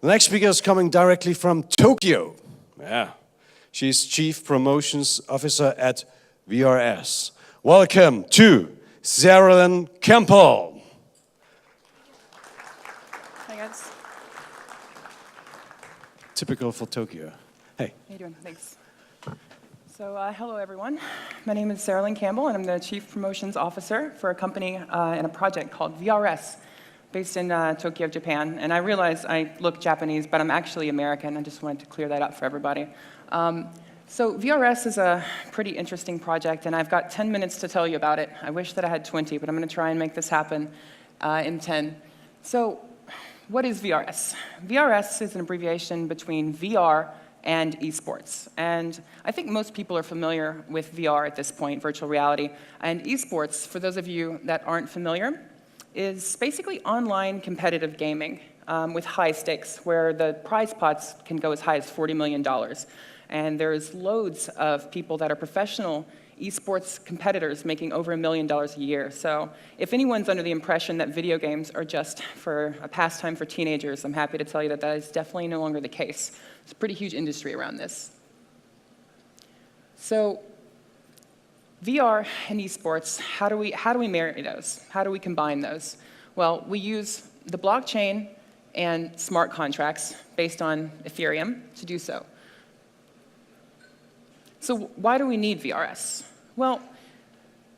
The next speaker is coming directly from Tokyo. Yeah, she's Chief Promotions Officer at VReS. Welcome to Sherilyn Campbell. Hi guys. Typical for Tokyo. Hey. How you doing? Thanks. So hello everyone. My name is Sherilyn Campbell and I'm the Chief Promotions Officer for a company and a project called VReS, based in Tokyo, Japan. And I realize I look Japanese, but I'm actually American. I just wanted to clear that up for everybody. So VReS is a pretty interesting project, and I've got 10 minutes to tell you about it. I wish that I had 20, but I'm going to try and make this happen in 10. So what is VReS? VReS is an abbreviation between VR and esports. And I think most people are familiar with VR at this point, virtual reality. And esports, for those of you that aren't familiar, is basically online competitive gaming with high stakes, where the prize pots can go as high as $40 million. And there's loads of people that are professional esports competitors making over $1 million a year. So if anyone's under the impression that video games are just for a pastime for teenagers, I'm happy to tell you that that is definitely no longer the case. It's a pretty huge industry around this. So VR and esports, how do we marry those? How do we combine those? Well, we use the blockchain and smart contracts based on Ethereum to do so. So why do we need VReS? Well,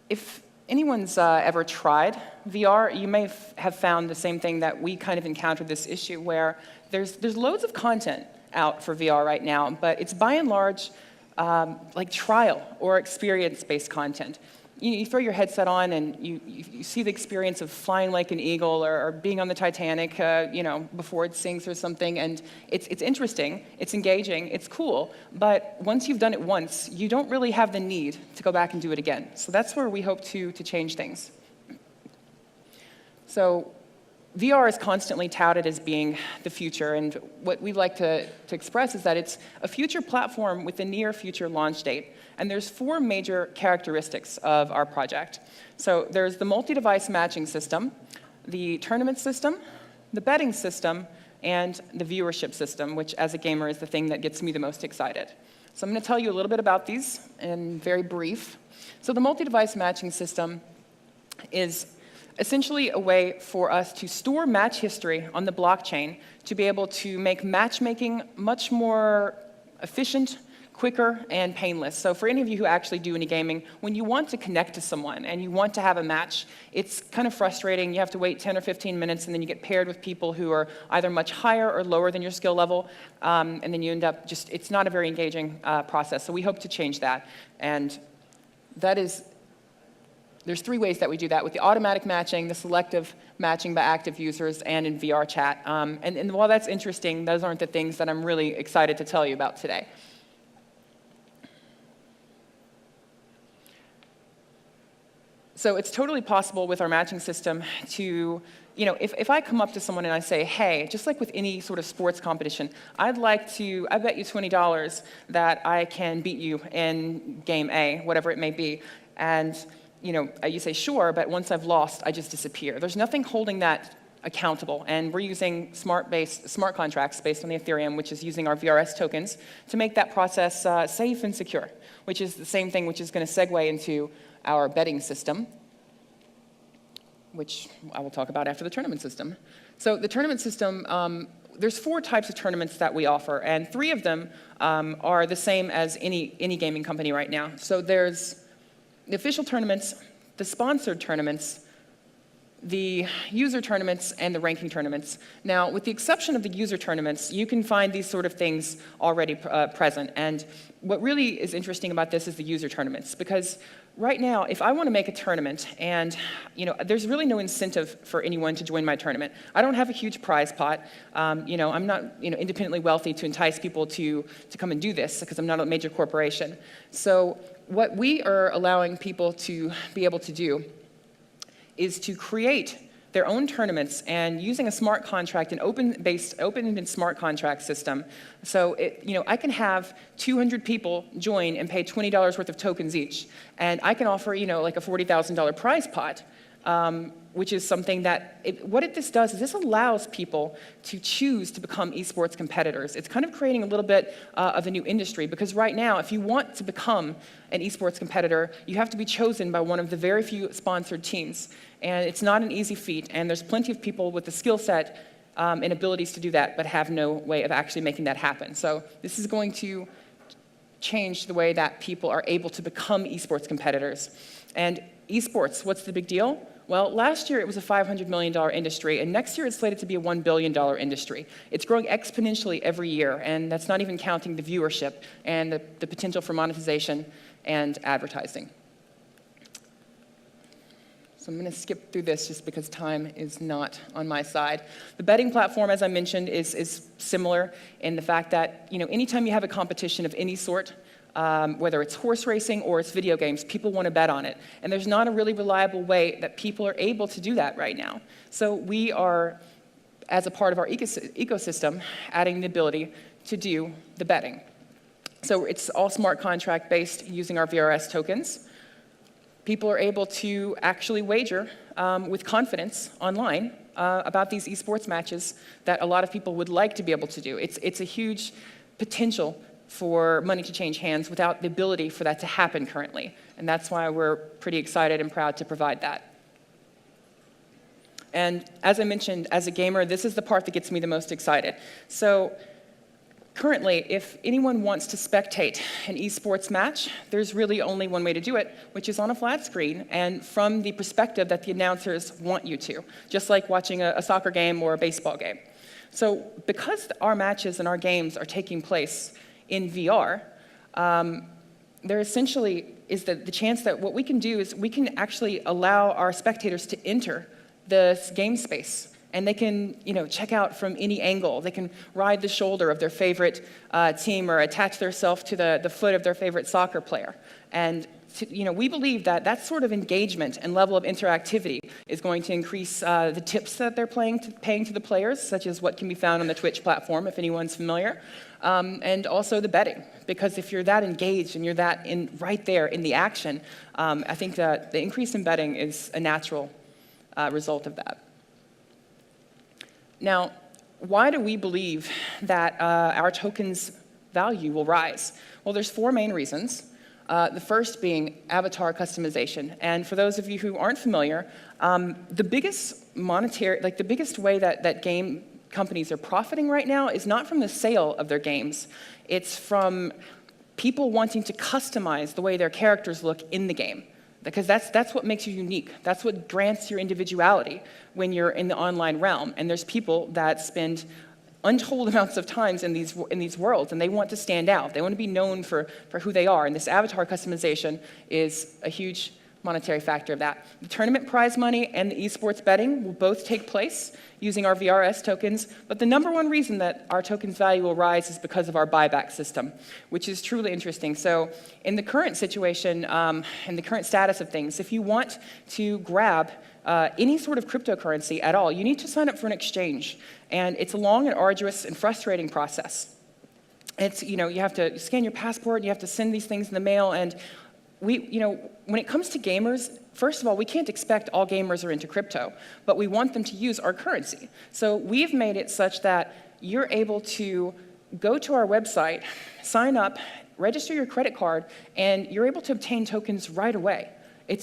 if anyone's ever tried VR, you may have found the same thing that we kind of encountered this issue, where there's loads of content out for VR right now, but it's by and large like trial or experience-based content. You throw your headset on and you see the experience of flying like an eagle or being on the Titanic, before it sinks or something, and it's interesting, it's engaging, it's cool, but once you've done it once, you don't really have the need to go back and do it again. So that's where we hope to change things. So VR is constantly touted as being the future, and what we'd like to express is that it's a future platform with a near future launch date. And there's 4 major characteristics of our project. So there's the multi-device matching system, the tournament system, the betting system, and the viewership system, which as a gamer is the thing that gets me the most excited. So I'm going to tell you a little bit about these in very brief. So the multi-device matching system is essentially a way for us to store match history on the blockchain to be able to make matchmaking much more efficient, quicker, and painless. So for any of you who actually do any gaming, when you want to connect to someone and you want to have a match, it's kind of frustrating. You have to wait 10 or 15 minutes, and then you get paired with people who are either much higher or lower than your skill level, and then you end up just, it's not a very engaging process. So we hope to change that. And that is, there's 3 ways that we do that: with the automatic matching, the selective matching by active users, and in VR chat. And while that's interesting, those aren't the things that I'm really excited to tell you about today. So it's totally possible with our matching system to, if I come up to someone and I say, hey, just like with any sort of sports competition, I bet you $20 that I can beat you in game A, whatever it may be. And you say, sure, but once I've lost, I just disappear. There's nothing holding that accountable, and we're using smart contracts based on the Ethereum, which is using our VReS tokens to make that process safe and secure, which is the same thing which is going to segue into our betting system, which I will talk about after the tournament system. So the tournament system, there's 4 types of tournaments that we offer, and 3 of them are the same as any gaming company right now. So there's the official tournaments, the sponsored tournaments, the user tournaments, and the ranking tournaments. Now, with the exception of the user tournaments, you can find these sort of things already present. And what really is interesting about this is the user tournaments, because right now, if I want to make a tournament, and there's really no incentive for anyone to join my tournament. I don't have a huge prize pot. I'm not independently wealthy to entice people to come and do this, because I'm not a major corporation. So what we are allowing people to be able to do is to create their own tournaments and using a smart contract, an open and smart contract system. So I can have 200 people join and pay $20 worth of tokens each, and I can offer like a $40,000 prize pot, which is something that, this does is this allows people to choose to become esports competitors. It's kind of creating a little bit of a new industry, because right now, if you want to become an esports competitor, you have to be chosen by one of the very few sponsored teams. And it's not an easy feat, and there's plenty of people with the skill set and abilities to do that, but have no way of actually making that happen. So this is going to change the way that people are able to become esports competitors. And esports, what's the big deal? Well, last year it was a $500 million industry, and next year it's slated to be a $1 billion industry. It's growing exponentially every year, and that's not even counting the viewership and the potential for monetization and advertising. So I'm going to skip through this just because time is not on my side. The betting platform, as I mentioned, is similar in the fact that, anytime you have a competition of any sort, whether it's horse racing or it's video games, people want to bet on it. And there's not a really reliable way that people are able to do that right now. So we are, as a part of our ecosystem, adding the ability to do the betting. So it's all smart contract based using our VReS tokens. People are able to actually wager with confidence online about these esports matches that a lot of people would like to be able to do. It's a huge potential for money to change hands without the ability for that to happen currently. And that's why we're pretty excited and proud to provide that. And as I mentioned, as a gamer, this is the part that gets me the most excited. So currently, if anyone wants to spectate an esports match, there's really only one way to do it, which is on a flat screen and from the perspective that the announcers want you to, just like watching a soccer game or a baseball game. So because our matches and our games are taking place in VR, there essentially is the chance that what we can do is we can actually allow our spectators to enter the game space, and they can check out from any angle. They can ride the shoulder of their favorite team or attach themselves to the foot of their favorite soccer player. And we believe that that sort of engagement and level of interactivity is going to increase the tips that they're paying to the players, such as what can be found on the Twitch platform, if anyone's familiar, and also the betting. Because if you're that engaged and you're that right there in the action, I think that the increase in betting is a natural result of that. Now, why do we believe that our tokens' value will rise? Well, there's 4 main reasons. The first being avatar customization. And for those of you who aren't familiar, the biggest way that game companies are profiting right now is not from the sale of their games. It's from people wanting to customize the way their characters look in the game. Because that's what makes you unique. That's what grants your individuality when you're in the online realm. And there's people that spend untold amounts of times in these worlds, and they want to stand out. They want to be known for who they are, and this avatar customization is a huge monetary factor of that. The tournament prize money and the esports betting will both take place using our VReS tokens, but the number one reason that our tokens value will rise is because of our buyback system, which is truly interesting. So in the current situation, in the current status of things, if you want to grab any sort of cryptocurrency at all, you need to sign up for an exchange. And it's a long and arduous and frustrating process. It's, you have to scan your passport, you have to send these things in the mail, and when it comes to gamers, first of all, we can't expect all gamers are into crypto, but we want them to use our currency. So we've made it such that you're able to go to our website, sign up, register your credit card, and you're able to obtain tokens right away.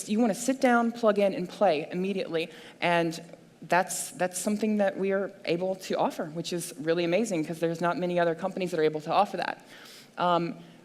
You want to sit down, plug in, and play immediately, and that's something that we are able to offer, which is really amazing because there's not many other companies that are able to offer that.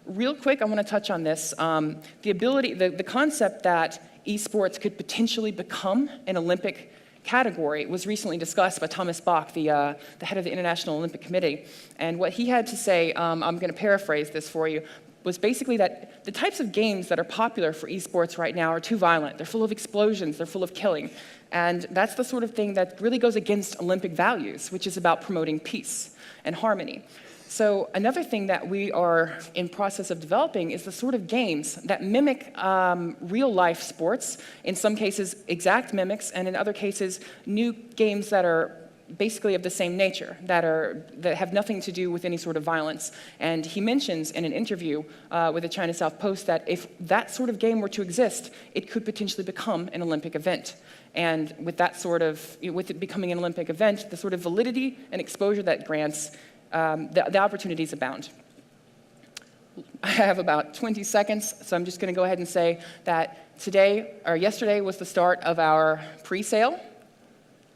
Real quick, I want to touch on this. The concept that esports could potentially become an Olympic category was recently discussed by Thomas Bach, the head of the International Olympic Committee. And what he had to say, I'm going to paraphrase this for you, was basically that the types of games that are popular for esports right now are too violent. They're full of explosions, they're full of killing. And that's the sort of thing that really goes against Olympic values, which is about promoting peace and harmony. So another thing that we are in process of developing is the sort of games that mimic real-life sports, in some cases exact mimics, and in other cases new games that are basically of the same nature, that have nothing to do with any sort of violence. And he mentions in an interview with the China South Post that if that sort of game were to exist, it could potentially become an Olympic event. And with with it becoming an Olympic event, the sort of validity and exposure that grants, the opportunities abound. I have about 20 seconds, so I'm just going to go ahead and say that yesterday was the start of our pre-sale.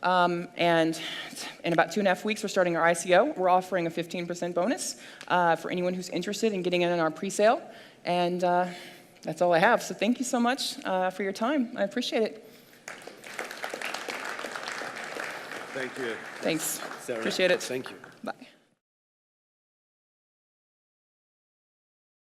And in about 2.5 weeks, we're starting our ICO. We're offering a 15% bonus for anyone who's interested in getting in on our pre-sale. And that's all I have. So thank you so much for your time. I appreciate it. Thank you. Thanks. Sarah. Appreciate it. Thank you. Bye.